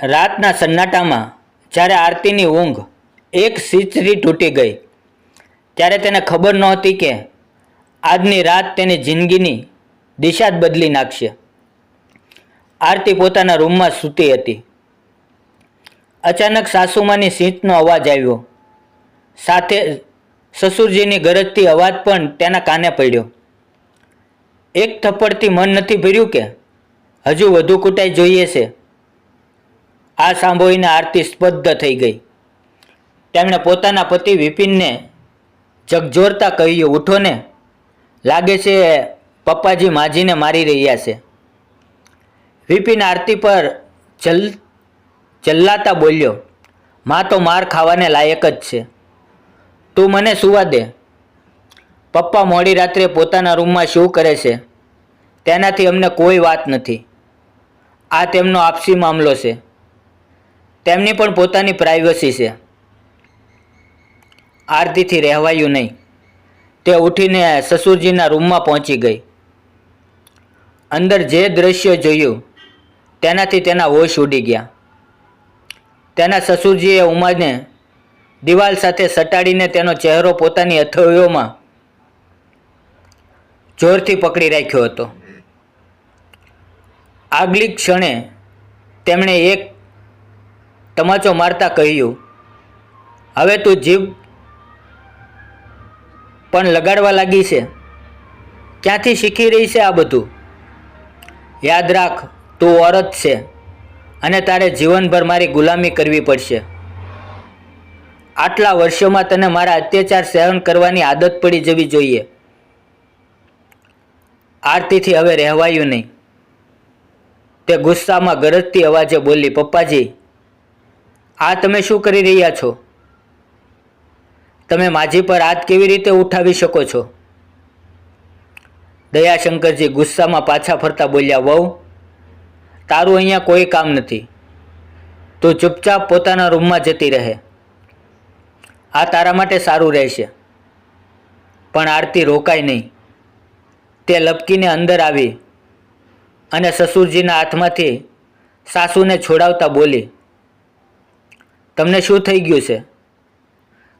રાતના સન્નાટામાં જ્યારે આરતીની ઊંઘ એક સીચરી તૂટી ગઈ ત્યારે તેને ખબર નહોતી કે આજની રાત તેની જિંદગીની દિશા જ બદલી નાખશે. આરતી પોતાના રૂમમાં સૂતી હતી. અચાનક સાસુમાની સીંચનો અવાજ આવ્યો. સાથે સસુરજીની ગરજતી અવાજ પણ તેના કાને પડ્યો. એક થપ્પડથી મન નથી ભર્યું કે હજુ વધુ કૂટાઈ જોઈએ છે? આ સાંભળીને આરતી સ્તબ્ધ થઈ ગઈ. તેમણે પોતાના પતિ વિપિનને ઝકઝોરતા કહ્યું, ઉઠો ને, લાગે છે પપ્પાજી માજીને મારી રહ્યા છે. વિપિન આરતી પર ચલ્લાતા બોલ્યો, માં તો માર ખાવાને લાયક જ છે. તું મને સુવા દે. પપ્પા મોડી રાત્રે પોતાના રૂમમાં શું કરે છે તેનાથી અમને કોઈ વાત નથી. આ તેમનો આપસી મામલો છે. તેમની પણ પોતાની પ્રાઇવસી છે. આરતીથી રહેવાયું નહીં. તે ઉઠીને સસુરજીના રૂમમાં પહોંચી ગઈ. અંદર જે દ્રશ્ય જોયું તેનાથી તેના હોશ ઉડી ગયા. તેના સસુરજીએ ઉમાને દિવાલ સાથે સટાડીને તેનો ચહેરો પોતાની હથેળીઓમાં જોરથી પકડી રાખ્યો હતો. આગલી ક્ષણે તેમણે એક તમાચો મારતા કહ્યું, હવે તું જીભ પણ લગાડવા લાગી છે? ક્યાંથી શીખી રહી છે આ બધું? યાદ રાખ, તું ઓરત છે અને તારે જીવનભર મારી ગુલામી કરવી પડશે. આટલા વર્ષોમાં તને મારા અત્યાચાર સહન કરવાની આદત પડી જવી જોઈએ. આરતીથી હવે રહેવાયું નહીં. તે ગુસ્સામાં ગરજતી અવાજે બોલી, પપ્પાજી, આ તમે શું કરી રહ્યા છો? તમે માજી પર હાથ કેવી રીતે ઉઠાવી શકો છો? દયાશંકરજી ગુસ્સામાં પાછા ફરતા બોલ્યા, વહુ, તારું અહીંયા કોઈ કામ નથી. તું ચૂપચાપ પોતાના રૂમમાં જતી રહે. આ તારા માટે સારું રહેશે. પણ આરતી રોકાય નહીં. તે લપકીને અંદર આવી અને સસુરજીના હાથમાંથી સાસુને છોડાવતા બોલી, તમને શું થઈ ગયું છે?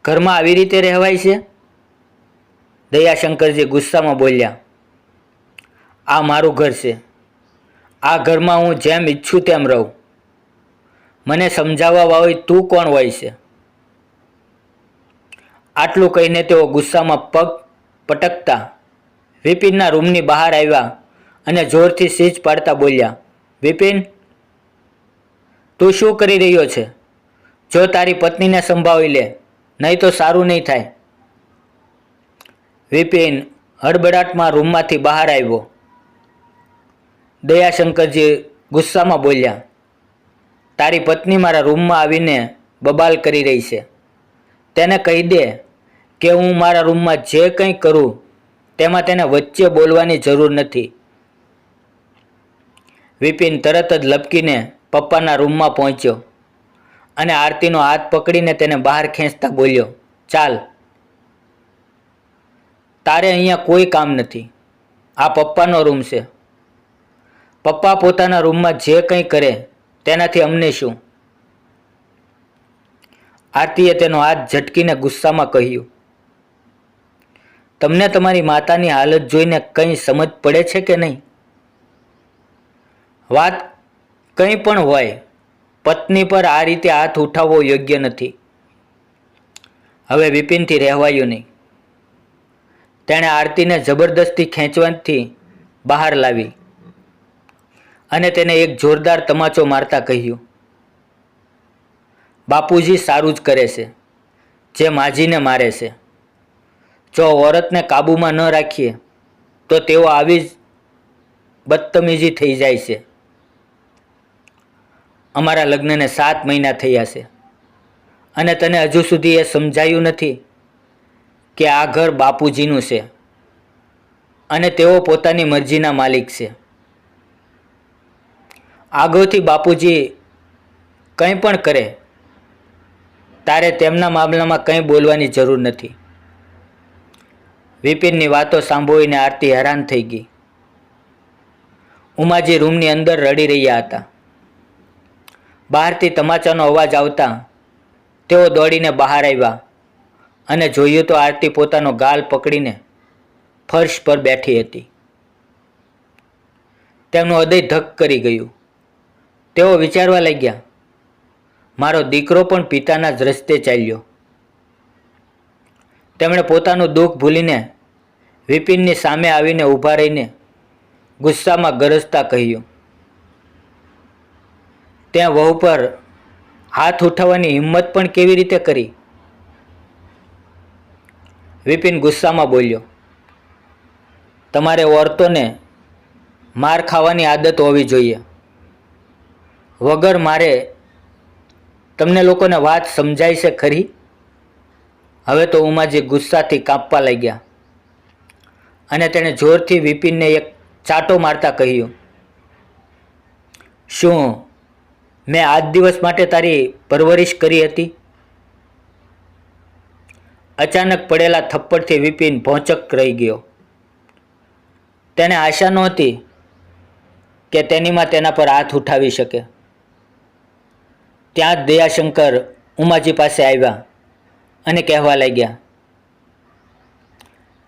ઘરમાં આવી રીતે રહેવાય છે? દયાશંકરજી ગુસ્સામાં બોલ્યા, આ મારું ઘર છે. આ ઘરમાં હું જેમ ઈચ્છું તેમ રહું. મને સમજાવવા વાળી તું કોણ હોય છે? આટલું કહીને તેઓ ગુસ્સામાં પગ પટકતા વિપિનના રૂમની બહાર આવ્યા અને જોરથી સીચ પાડતા બોલ્યા, વિપિન, તું શું કરી રહ્યો છે? જો તારી પત્નીને સંભાળી લે, નહીં તો સારું નહીં થાય. વિપિન હડબડાટમાં રૂમમાંથી બહાર આવ્યો. દયાશંકરજી ગુસ્સામાં બોલ્યા, તારી પત્ની મારા રૂમમાં આવીને બબાલ કરી રહી છે. તેને કહી દે કે હું મારા રૂમમાં જે કંઈ કરું તેમાં તેને વચ્ચે બોલવાની જરૂર નથી. વિપિન તરત જ લપકીને પપ્પાના રૂમમાં પહોંચ્યો અને આરતીનો હાથ પકડીને તેને બહાર ખેંચતા બોલ્યો, ચાલ, તારે અહીંયા કોઈ કામ નથી. આ પપ્પાનો રૂમ છે. પપ્પા પોતાના રૂમમાં જે કંઈ કરે તેનાથી અમને શું? આરતીએ તેનો હાથ ઝટકીને ગુસ્સામાં કહ્યું, તમને તમારી માતાની હાલત જોઈને કંઈ સમજ પડે છે કે નહીં? વાત કંઈ પણ હોય, પત્ની પર આ રીતે હાથ ઉઠાવવો યોગ્ય નથી. હવે વિપિનથી રહેવાયું નહીં. તેણે આરતીને જબરદસ્તી ખેંચવાથી બહાર લાવી અને તેને એક જોરદાર તમાચો મારતા કહ્યું, બાપુજી સારું જ કરે છે જે માજીને મારે છે. જો ઓરતને કાબૂમાં ન રાખીએ તો તેઓ આવી જ બદતમીજી થઈ જાય છે. અમારા લગ્નને 7 મહિના થયા છે અને તને હજુ સુધી એ સમજાયું નથી કે આ ઘર બાપુજીનું છે અને તેઓ પોતાની મરજીના માલિક છે. આગળથી બાપુજી કંઈ પણ કરે, તારે તેમના મામલામાં કંઈ બોલવાની જરૂર નથી. વિપિનની વાતો સાંભળીને આરતી હેરાન થઈ ગઈ. ઉમાજી રૂમની અંદર રડી રહ્યા હતા. બહારથી તમાચાનો અવાજ આવતા તેઓ દોડીને બહાર આવ્યા અને જોયું તો આરતી પોતાનો ગાલ પકડીને ફર્શ પર બેઠી હતી. તેમનું હૃદય ધક કરી ગયું. તેઓ વિચારવા લાગ્યા, મારો દીકરો પણ પિતાના જ રસ્તે ચાલ્યો. તેમણે પોતાનું દુઃખ ભૂલીને વિપિનની સામે આવીને ઊભા રહીને ગુસ્સામાં ગરજતા કહ્યું, ત્યાં વહુ પર હાથ ઉઠાવવાની હિંમત પણ કેવી રીતે કરી? વિપિન ગુસ્સામાં બોલ્યો, તમારે ઓરતોને માર ખાવાની આદત હોવી જોઈએ. વગર મારે તમને લોકોને વાત સમજાય છે ખરી? હવે તો ઉમાજી ગુસ્સાથી કાંપવા લાગ્યા અને તેણે જોરથી વિપિનને એક ચાટો મારતા કહ્યું, શું મેં આજ દિવસ માટે તારી પરવરિશ કરી હતી? અચાનક પડેલા થપ્પડથી વિપિન ભોંચક રહી ગયો. તેને આશા નહોતી કે તેની માં તેના પર હાથ ઉઠાવી શકે. ત્યાં જ દયાશંકર ઉમાજી પાસે આવ્યા અને કહેવા લાગ્યા,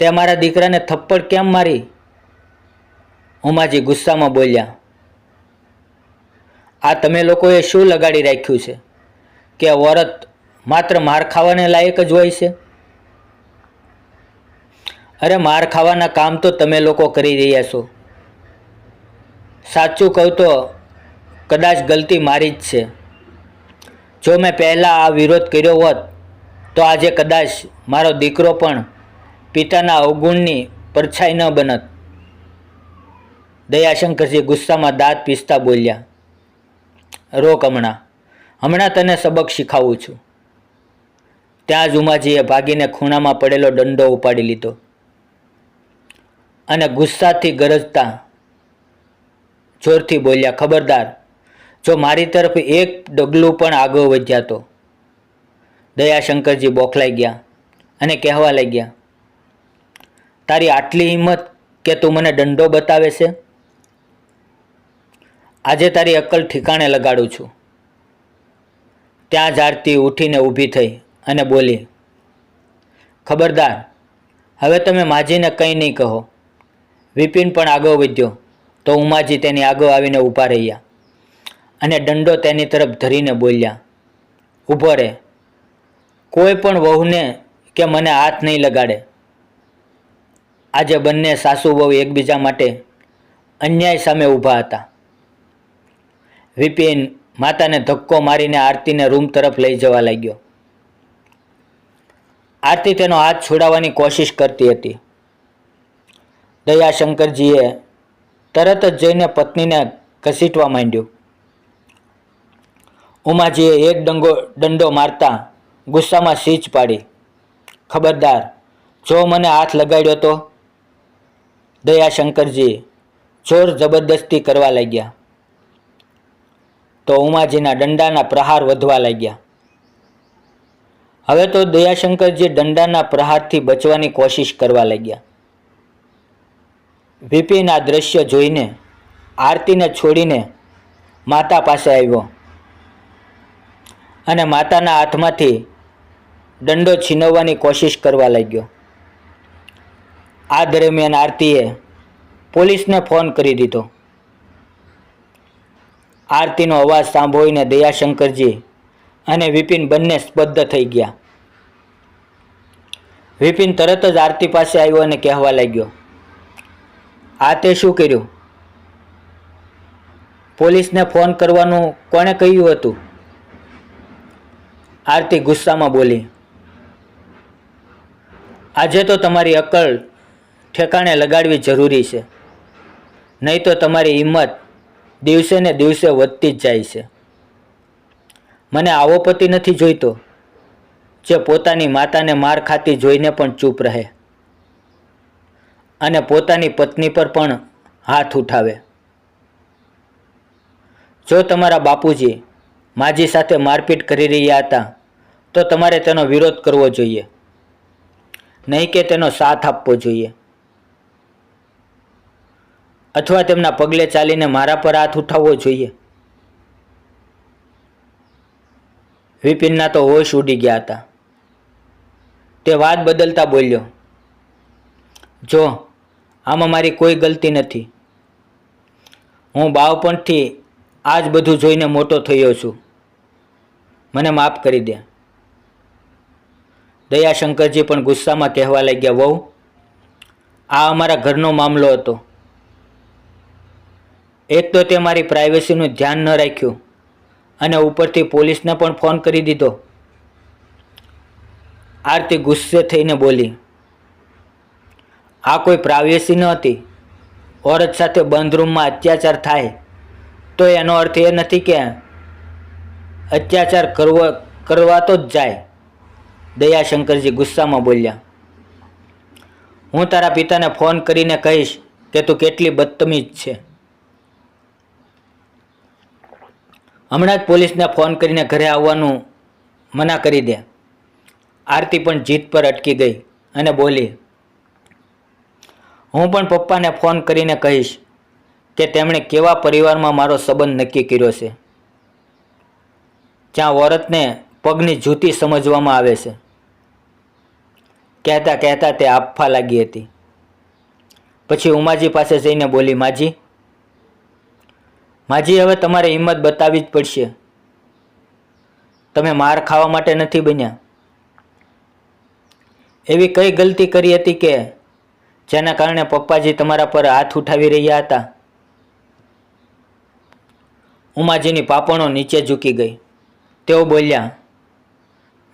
તે મારા દીકરાને થપ્પડ કેમ મારી? ઉમાજી ગુસ્સામાં બોલ્યા, આ તમે લોકોએ શું લગાડી રાખ્યું છે કે ઓરત માત્ર માર ખાવાને લાયક જ હોય છે? અરે માર ખાવાના કામ તો તમે લોકો કરી રહ્યા છો. સાચું કહું તો કદાચ ગલતી મારી જ છે. જો મેં પહેલાં આ વિરોધ કર્યો હોત તો આજે કદાચ મારો દીકરો પણ પિતાના અવગુણની પરછાઈ ન બનત. દયાશંકરજી ગુસ્સામાં દાંત પીસતા બોલ્યા, રોક, હમણાં તને સબક શીખવું છું. ત્યાં જ ઉમાજીએ ભાગીને ખૂણામાં પડેલો દંડો ઉપાડી લીધો અને ગુસ્સાથી ગરજતા જોરથી બોલ્યા, ખબરદાર, જો મારી તરફ એક ડગલું પણ આગળ વધ્યા તો. દયાશંકરજી બોખલાઈ ગયા અને કહેવા લાગ્યા, તારી આટલી હિંમત કે તું મને દંડો બતાવે છે? આજે તારી અક્કલ ઠીકાણે લગાડું છું. ત્યાં જ આરતી ઉઠીને ઊભી થઈ અને બોલી, ખબરદાર, હવે તમે માજીને કંઈ નહીં કહો. વિપિન પણ આગળ વધ્યો તો ઉમાજી તેની આગળ આવીને ઊભા રહ્યા અને દંડો તેની તરફ ધરીને બોલ્યા, ઊભો રહે. કોઈ પણ વહુને કે મને હાથ નહીં લગાડે. આજે બંને સાસુ વહુ એકબીજા માટે અન્યાય સામે ઊભા હતા. વિપિન માતાને ધક્કો મારીને આરતીને રૂમ તરફ લઈ જવા લાગ્યો. આરતી તેનો હાથ છોડાવવાની કોશિશ કરતી હતી. દયાશંકરજીએ તરત જ જઈને પત્નીને ઘસીટવા માંડ્યું. ઉમાજીએ એક દંડો મારતા ગુસ્સામાં સીચ પાડી, ખબરદાર, જો મને હાથ લગાડ્યો તો. દયાશંકરજી જોર જબરદસ્તી કરવા લાગ્યા તો ઉમાજીના દંડાના પ્રહાર વધવા લાગ્યા. હવે તો દયાશંકરજી દંડાના પ્રહારથી બચવાની કોશિશ કરવા લાગ્યા. વિપિન આ દ્રશ્ય જોઈને આરતીને છોડીને માતા પાસે આવ્યો અને માતાના હાથમાંથી દંડો છીનવવાની કોશિશ કરવા લાગ્યો. આ દરમિયાન આરતીએ પોલીસને ફોન કરી દીધો. આરતીનો અવાજ સાંભળીને દયાશંકરજી અને વિપિન બંને સ્તબ્ધ થઈ ગયા. વિપિન તરત જ આરતી પાસે આવ્યો અને કહેવા લાગ્યો, આ તે શું કર્યું? પોલીસને ફોન કરવાનું કોણે કહ્યું હતું? આરતી ગુસ્સામાં બોલી, આજે તો તમારી અક્કલ ઠેકાણે લગાડવી જરૂરી છે, નહીં તો તમારી હિંમત દિવસે ને દિવસે વધતી જ જાય છે. મને આવો પતિ નથી જોઈતો જે પોતાની માતાને માર ખાતી જોઈને પણ ચૂપ રહે અને પોતાની પત્ની પર પણ હાથ ઉઠાવે. જો તમારા બાપુજી માજી સાથે મારપીટ કરી રહ્યા હતા તો તમારે તેનો વિરોધ કરવો જોઈએ, નહીં કે તેનો સાથ આપવો જોઈએ, અથવા તેમના પગલે ચાલીને મારા પર હાથ ઉઠાવવો જોઈએ. વિપિનના તો હોશ ઉડી ગયા હતા. તે વાત બદલતા બોલ્યો, જો આમાં મારી કોઈ ગલતી નથી. હું બાળપણથી આ જ બધું જોઈને મોટો થયો છું. મને માફ કરી દે. દયાશંકરજી પણ ગુસ્સામાં કહેવા લાગ્યા, વહુ, આ અમારા ઘરનો મામલો હતો. એક તો તે મારી પ્રાઇવસીનું ધ્યાન ન રાખ્યું અને ઉપરથી પોલીસને પણ ફોન કરી દીધો. આરતી ગુસ્સે થઈને બોલી, આ કોઈ પ્રાઇવસી ન હતી. ઓરત સાથે બંધ રૂમમાં અત્યાચાર થાય તો એનો અર્થ એ નથી કે અત્યાચાર કરવા તો જ જાય. દયાશંકરજી ગુસ્સામાં બોલ્યા, હું તારા પિતાને ફોન કરીને કહીશ કે તું કેટલી બદતમીજ છે. હમણાં જ પોલીસને ફોન કરીને ઘરે આવવાનું મના કરી દે. આરતી પણ જીત પર અટકી ગઈ અને બોલી, હું પણ પપ્પાને ફોન કરીને કહીશ કે તેમણે કેવા પરિવારમાં મારો સંબંધ નક્કી કર્યો છે, જ્યાં ઓરતને પગની જૂતી સમજવામાં આવે છે. કહેતા કહેતા તે આપવા લાગી હતી. પછી ઉમાજી પાસે જઈને બોલી, માજી, હવે તમારે હિંમત બતાવવી જ પડશે. તમે માર ખાવા માટે નથી બન્યા. એવી કઈ ગલતી કરી હતી કે જેના કારણે પપ્પાજી તમારા પર હાથ ઉઠાવી રહ્યા હતા? ઉમાજીની પાપણો નીચે ઝૂકી ગઈ. તેઓ બોલ્યા,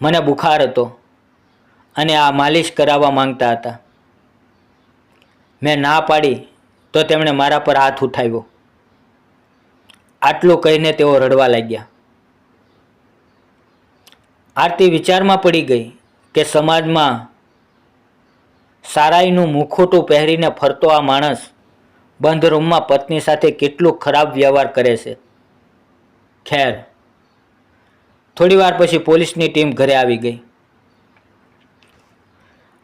મને બુખાર હતો અને આ માલિશ કરાવવા માંગતા હતા. મેં ના પાડી તો તેમણે મારા પર હાથ ઉઠાવ્યો. આટલું કહીને તેઓ રડવા લાગ્યા. આરતી વિચારમાં પડી ગઈ કે સમાજમાં સારાઈનું મુખોટું પહેરીને ફરતો આ માણસ બંધ રૂમમાં પત્ની સાથે કેટલું ખરાબ વ્યવહાર કરે છે. ખેર, થોડી વાર પછી પોલીસની ટીમ ઘરે આવી ગઈ.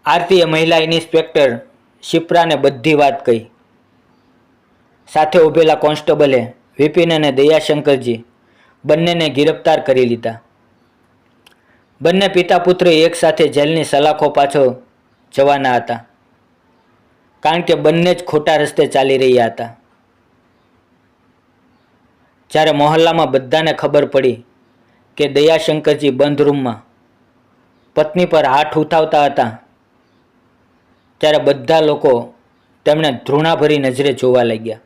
આરતીએ મહિલા ઇન્સ્પેક્ટર શિપ્રાને બધી વાત કહી. સાથે ઉભેલા કોન્સ્ટેબલે વિપિન અને દયાશંકરજી બંનેને ગિરફ્તાર કરી લીધા. બંને પિતા પુત્ર એક સાથે જેલની સલાખો પાછળ જવાના હતા, કારણ કે બંને જ ખોટા રસ્તે ચાલી રહ્યા હતા. જ્યારે મોહલ્લામાં બધાને ખબર પડી કે દયાશંકરજી બંધ રૂમમાં પત્ની પર હાથ ઉઠાવતા હતા, ત્યારે બધા લોકો તેમને ધૃણાભરી નજરે જોવા લાગ્યા.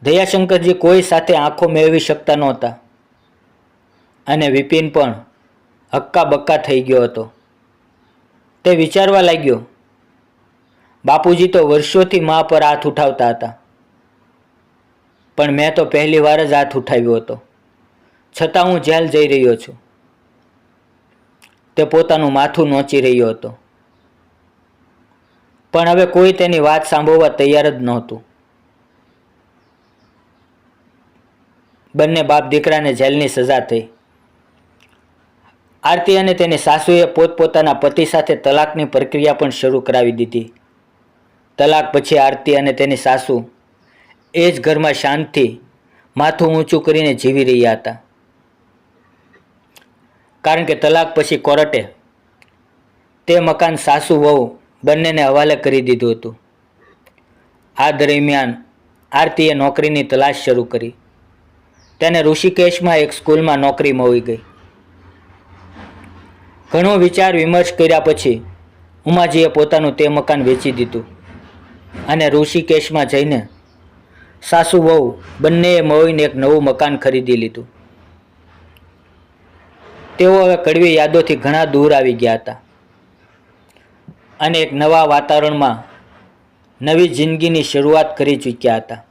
દયાશંકરજી કોઈ સાથે આંખો મેળવી શકતા નહોતા અને વિપિન પણ હક્કા બક્કા થઈ ગયો હતો. તે વિચારવા લાગ્યો, બાપુજી તો વર્ષોથી મા પર હાથ ઉઠાવતા હતા, પણ મેં તો પહેલી વાર જ હાથ ઉઠાવ્યો હતો, છતાં હું જેલ જઈ રહ્યો છું. તે પોતાનું માથું નોચી રહ્યો હતો, પણ હવે કોઈ તેની વાત સાંભળવા તૈયાર જ નહોતું. બંને બાપ દીકરાને જેલની સજા થઈ. આરતી અને તેની સાસુએ પોતપોતાના પતિ સાથે તલાકની પ્રક્રિયા પણ શરૂ કરાવી દીધી. તલાક પછી આરતી અને તેની સાસુ એ જ ઘરમાં શાંતિથી માથું ઊંચું કરીને જીવી રહ્યા હતા, કારણ કે તલાક પછી કોર્ટે તે મકાન સાસુ વહુ બંનેને હવાલે કરી દીધું હતું. આ દરમિયાન આરતીએ નોકરીની તલાશ શરૂ કરી. તેને ઋષિકેશમાં એક સ્કૂલમાં નોકરી મળી ગઈ. ઘણો વિચાર વિમર્શ કર્યા પછી ઉમાજીએ પોતાનું તે મકાન વેચી દીધું અને ઋષિકેશમાં જઈને સાસુ વહુ બંનેએ મળીને એક નવું મકાન ખરીદી લીધું. તેઓ હવે કડવી યાદોથી ઘણા દૂર આવી ગયા હતા અને એક નવા વાતાવરણમાં નવી જિંદગીની શરૂઆત કરી ચૂક્યા હતા.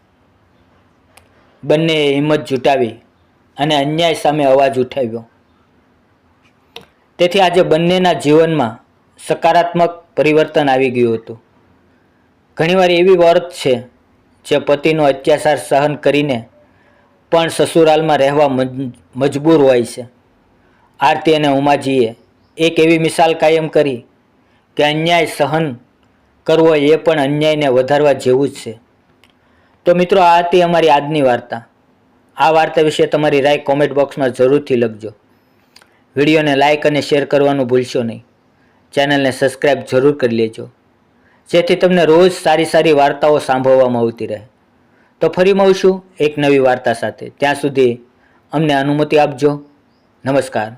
બંનેએ હિંમત જુટાવી અને અન્યાય સામે અવાજ ઉઠાવ્યો. તેથી આજે બંનેના જીવનમાં સકારાત્મક પરિવર્તન આવી ગયું હતું. ઘણીવાર એવી ઓરત છે જે પતિનો અત્યાચાર સહન કરીને પણ સસુરાલમાં રહેવા મજબૂર હોય છે. આરતી અને ઉમાજીએ એક એવી મિસાલ કાયમ કરી કે અન્યાય સહન કરવો એ પણ અન્યાયને વધારવા જેવું જ છે. તો મિત્રો, આ હતી અમારી આજની વાર્તા. આ વાર્તા વિશે તમારી રાય કોમેન્ટ બોક્સમાં જરૂરથી લખજો. વિડીયોને લાઇક અને શેર કરવાનું ભૂલશો નહીં. ચેનલને સબસ્ક્રાઈબ જરૂર કરી લેજો, જેથી તમને રોજ સારી સારી વાર્તાઓ સાંભળવામાં આવતી રહે. તો ફરી મળશું એક નવી વાર્તા સાથે. ત્યાં સુધી અમને અનુમતિ આપજો. નમસ્કાર.